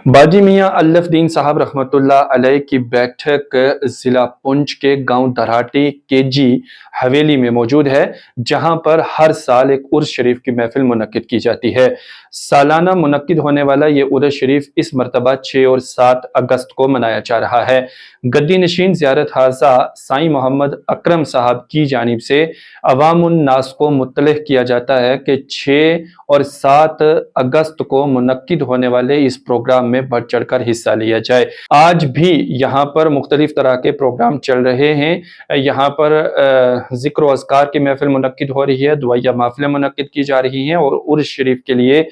बाजी मियां अल्लफ दीन साहब रहमतुल्लाह अलैह की बैठक ज़िला पुंछ के गांव दराटी केजी हवेली में मौजूद है, जहां पर हर साल एक उर्स शरीफ की महफिल मुनक्किद की जाती है। सालाना मुनक्किद होने वाला ये उर्स शरीफ इस मरतबा 6 और 7 अगस्त को मनाया जा रहा है। गद्दी नशीन ज़ियारत हाज़ा साईं मोहम्मद अकरम साहब की जानिब से अवामुन नास को मुत्तलिह किया जाता है कि 6 और 7 अगस्त को मुनक्किद होने वाले इस प्रोग्राम में बढ़ चढ़ कर हिस्सा लिया जाए। आज भी यहाँ पर मुख्तलिफ तरह के प्रोग्राम चल रहे हैं। यहाँ पर ज़िक्र व अज़कार की महफिल मुनक्किद हो रही है, दुआया महफिलें मुनक्किद की जा रही हैं और उर्स शरीफ के लिए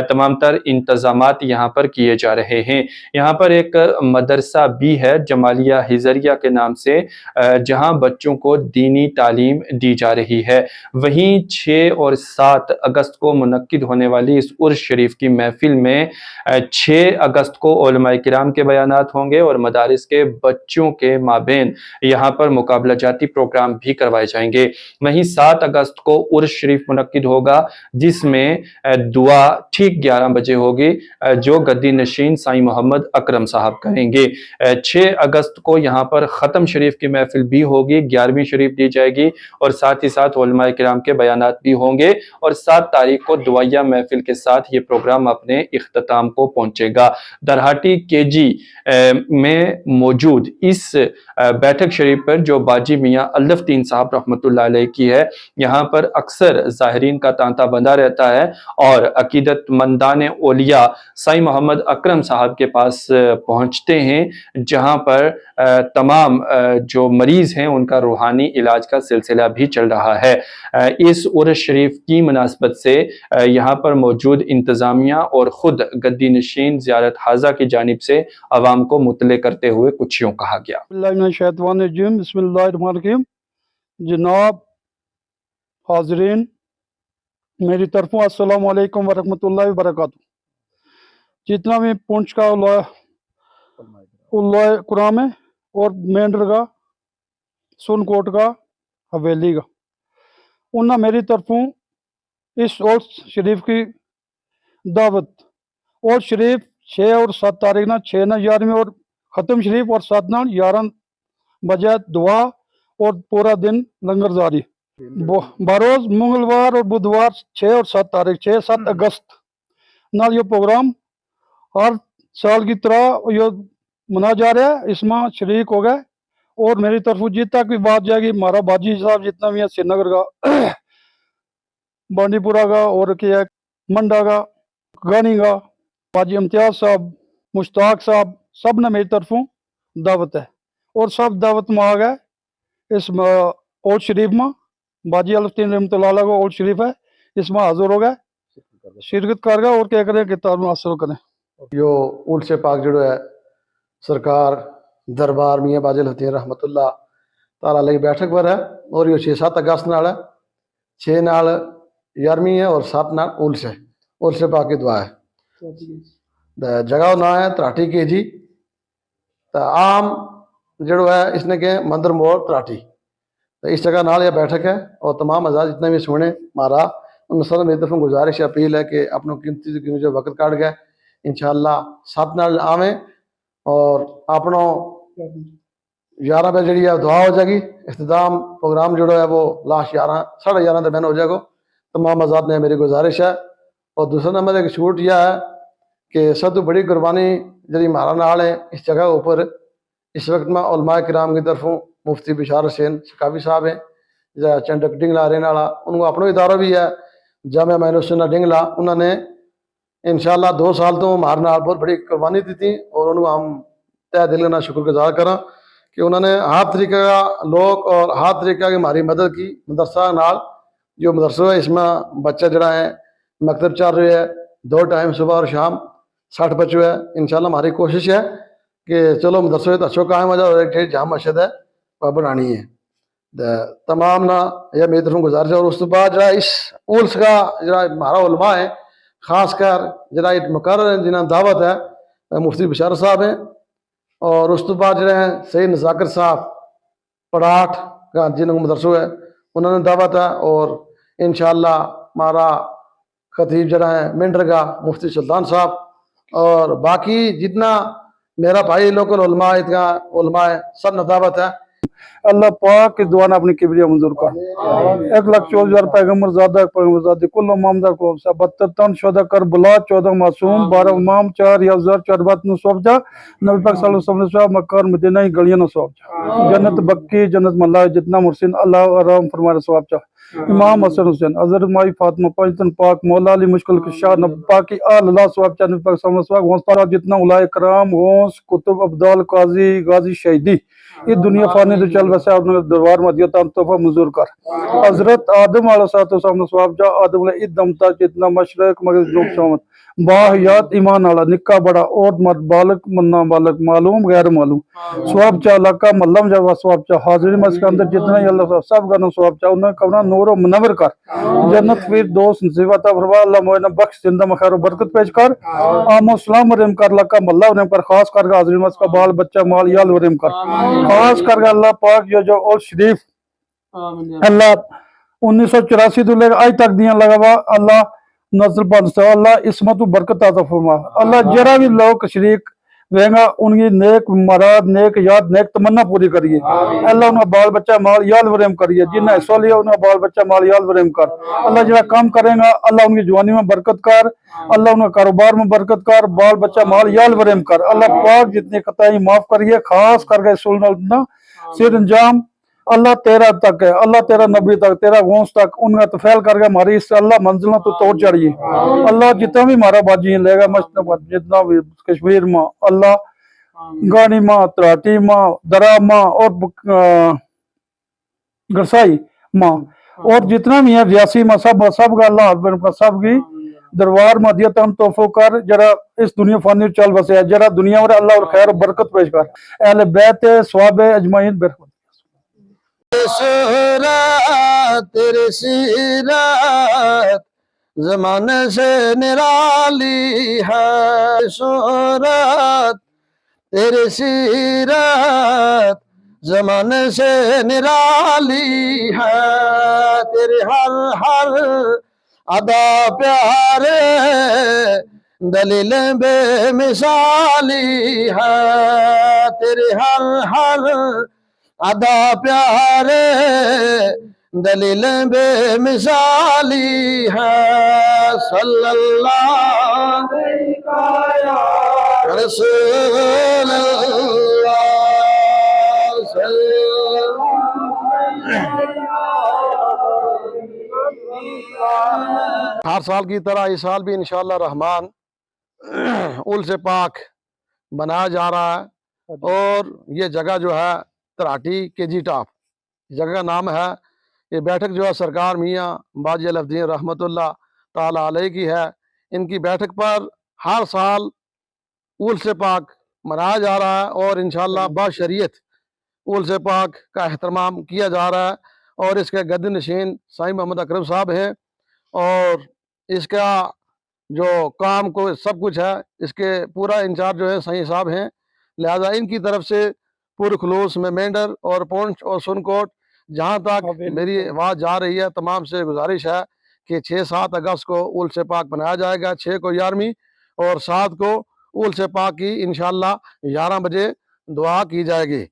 तमाम तर इंतज़ामात यहाँ पर किए जा रहे हैं। यहाँ पर एक मदरसा भी है जमालिया हिजरिया के नाम से, जहाँ बच्चों को दीनी तालीम दी जा रही है। वहीं 6 और 7 अगस्त को मुनक्किद होने वाली इस उर्स शरीफ की महफिल में 6 अगस्त को उलमाए किराम के बयानात होंगे और मदारिस के बच्चों के माबेन यहाँ पर मुकाबला जाती प्रोग्राम भी करवाए जाएंगे। वहीं 7 अगस्त को उर्स शरीफ मुनक्किद होगा, जिसमें दुआ ठीक 11 बजे होगी, जो गद्दी नशीन साईं मोहम्मद अकरम साहब करेंगे। 6 अगस्त को यहाँ पर ख़त्म शरीफ की महफिल भी होगी, 11वीं शरीफ दी जाएगी और साथ ही साथ उलमाए किराम के बयानात भी होंगे और 7 तारीख को दुआया महफिल के साथ ये प्रोग्राम अपने इख्तिताम को पहुंचेगा। दरहाटी केजी में मौजूद इस बैठक शरीफ पर जो बाजी मियां अल्लफ दीन साहब रहमतुल्लाह अलैह की है, यहाँ पर अक्सर ज़ाहिरीन का तांता बंधा रहता है और अकीदतमंदान औलिया साईं मोहम्मद अकरम साहब के पास पहुँचते हैं, जहाँ पर तमाम जो मरीज़ हैं उनका रूहानी इलाज का सिलसिला भी चल रहा है। इस उर्स शरीफ की मुनासबत से यहाँ पर मौजूद इंतज़ामिया और ख़ुद गद्दी नशीन ज़ियारत हाज़ा की जानिब से अवाम को मुतले करते हुए कुछ यूँ कहा गया। बिस्मिल्लाहिर्रहमानिर्रहीम। जनाब हाज़रीन, मेरी तरफों अस्सलाम वालेकुम वरहमतुल्लाहि वबरकातुहू। जितना भी पुंछ का उल्लाह कुरान है और मेंढर का, सुनकोट का, हवेली का, उन्हें मेरी तरफों इस उर्स शरीफ की दावत। उर्स शरीफ 6 और 7 तारीख ना 6 ना 11वीं और ख़त्म शरीफ और 7 ना 11 बजे दुआ और पूरा दिन लंगर जारी। बरोज़ मंगलवार और बुधवार 6 और 7 तारीख 6-7 अगस्त नाल ये प्रोग्राम हर साल की तरह ये मना जा रहा है। इसमें शरीक हो गए और मेरी तरफ जितना भी बात जाएगी, हमारा बाजी साहब जितना भी है श्रीनगर का, बांडीपुरा का और क्या मंडा का, गानी का, बाजी इम्तियाज साहब, मुश्ताक साहब, सब ने मेरी तरफों दावत है और सब दावत में आ गए। इस उर्स शरीफ में बाजी अल्लफ दीन रहमतुल्लाह अलैह का उर्स शरीफ है, इसमें हाजिर हो गए, शिरकत कर गए और क्या करें किताब हासिल करें। यो उर्स पाक जो है सरकार दरबार मियाँ बाजी अल्लफ दीन रहमतुल्लाह ताला अलैह बैठक पर है और यो 6-7 अगस्त नाल है। 6 नाल 11वीं है और 7 नाल उर्स है। उर्स पाक की दुआ है। जगह ना है तराटी के जी, तो आम जो है इसने के मंदिर मोड़ तराटी, तो इस जगह नाल यह बैठक है और तमाम आज़ाद जितने भी सुने मारा उन सब मेरी तरफ गुजारिश अपील है कि अपनों कीमती जो वक्त काट गए इंशाअल्लाह 7 नाल आवें और अपनों 11 बजे जी दुआ हो जाएगी। इख्तिताम प्रोग्राम जो है वो लास्ट 11-11:30 दरमियान हो जाएगा। तमाम आज़ाद ने मेरी गुजारिश है। और दूसरा नंबर एक छूट यह है कि सब तो बड़ी कुर्बानी जी हमारा नाल है इस जगह ऊपर इस वक्त में उलमाए किराम की तरफों मुफ्ती बिशार हुसैन सकाफी साहब हैं, जो चंडक डिंगला रहने वाला, उनको अपना इदारा भी है जामिया मैनुसन्ना डिंगला। उन्होंने इंशाअल्लाह 2 साल तो हमारे नाल बहुत बड़ी कुर्बानी दी थी और उनको हम तय दिल का शुक्रगुजार करा कि उन्होंने हर तरीके का लोग और हर तरीके की हमारी मदद की। मदरसा नाल जो मदरसा है इसमें बच्चा जरा है मकतब चल रहे है 2 टाइम सुबह और शाम 60 बच्चे है। इंशाअल्लाह हमारी कोशिश है कि चलो मदरसे तो अच्छो कायम हो जाए और एक जाम मस्जिद है वह बनानी है। तमाम ना यह मेरी तरफ गुजारिश है। और उस बाद जरा इस उर्स का जरा हमारा उलमा है खासकर जरा मुकर्रर जिन्हें दावत है मुफ्ती बिशार साहब हैं और उस बाद जो है सईद नज़ाकर साहब पड़ाठ का जिन्होंने मदरसो है उन्होंने दावत है। और इंशाअल्लाह हमारा खतीब जरा है मेंढर का मुफ्ती सुल्तान साहब اور باقی جتنا میرا بھائی لوکل علماء اتنا علماء ہے سب نداوت ہے اللہ پاک کی دعا اپنی کبریا منظور کر 1,24,000 پیغمبر زادہ پیغمبر زادہ کل امامدار کو 72 تن شہداء کربلا 14 معصوم 12 امام 4 یفزار 4 بات نو سواب جا نبی پاک صلی اللہ علیہ وسلم مکار مدینہ گلیاں نو سواب جا جنت بکی جنت ملائے جتنا مرسین اللہ آرام فرمائے سواب جا امام حسن حسین حضرت مائی فاطمہ پنجتن پاک مولا علی مشکل کشا نبی پاکی آل اللہ سواب چاہ نبی پاک صلی اللہ علیہ وسلم غوث پارا جتنا علائے کرام غوث کتب عبدال قاضی غازی شہیدی یہ دنیا فانی تو چل ویسے آپ نے دربار مدیتا تحفہ منظور کر حضرت آدم علیہ السلام سواب جا آدم علیہ ادم تا جتنا مشرق مغرب جنوب شمال باحیات ایمان والا نکا بڑا اور مرد بالغ مننا بالغ معلوم غیر معلوم سواب چا لکا ملم جا سواب چا حاضری مس کے اندر جتنا ہی اللہ سب گنو سواب چا انہیں کبنا نور و منور کر جنت فیر دوست نصیبت فرما اللہ موینا بخش زندہ مخیر و برکت پیش کر آم و سلام ورم کر لکا ملہ ورم کر خاص کر کے حاضری مس کا بال بچہ مال یال ورم کر خاص کر کے اللہ پاک جو اور شریف اللہ 1984 تو لے آج تک دیاں لگا ہوا اللہ نظر پانستا اللہ اسمت و برکت عطا فرما اللہ جرا بھی لوگ شریک وینگا ان کی نیک مراد نیک یاد نیک تمنا پوری کریے اللہ انہا بال بچہ مال یال ورم کریے جنہیں حصہ لیا انہا بال بچہ مال یال ورم کر اللہ جرا کام کریں گا اللہ ان کی جوانی میں برکت کر اللہ ان کا کاروبار میں برکت کر بال بچہ مال یال ورم کر اللہ پاک جتنی قطعی معاف کریے خاص کر کے سلنا سیر انجام اللہ تیرا تک ہے اللہ تیرا نبی تک تیرا غوث تک ان کا تفیل کر کے ہماری اس سے اللہ منزلوں تو توڑ چڑھیے اللہ جتنا بھی ہمارا باجی لے گا مشتبہ جتنا بھی کشمیر ماں اللہ گانی ماں تراٹی ماں درا ماں اور گرسائی ماں اور جتنا بھی ہے ویاسی ماں سب کا اللہ سب کی دربار مدیت ہم توفو کر جرا اس دنیا فانی چل بسے جرا دنیا اور اللہ اور خیر و برکت پیش کر اہل بیت ثواب اجمعین برکت صورت تیری سیرت زمانے سے نرالی ہے صورت تیری سیرت زمانے سے نرالی ہے تیری ہر ادا پیارے دلیل بے مثالی ہے تیری ہر ادا پیارے دلیل بے مثالی ہے صلی اللہ علیہ رسول اللہ صلی ہر سال کی طرح اس سال بھی انشاءاللہ رحمان اول سے پاک بنایا جا رہا ہے اور یہ جگہ جو ہے تراٹی کے جی ٹاپ جگہ کا نام ہے یہ بیٹھک جو ہے سرکار میاں باجی الدین رحمت اللہ تعالیٰ علیہ کی ہے ان کی بیٹھک پر ہر سال اول سے پاک منایا جا رہا ہے اور انشاءاللہ بشریعت اول سے پاک کا اہتمام کیا جا رہا ہے اور اس کے گد نشین سائیں محمد اکرم صاحب ہیں اور اس کا جو کام کو سب کچھ ہے اس کے پورا انچارج جو ہے سائیں صاحب ہیں لہذا ان کی طرف سے پورے خلوص میں مینڈر اور پونچھ اور سنکوٹ جہاں تک میری آواز جا رہی ہے تمام سے گزارش ہے کہ 6-7 اگست کو اول سے پاک بنایا جائے گا 6 کو 11ویں اور 7 کو اول سے پاک کی انشاءاللہ 11 بجے دعا کی جائے گی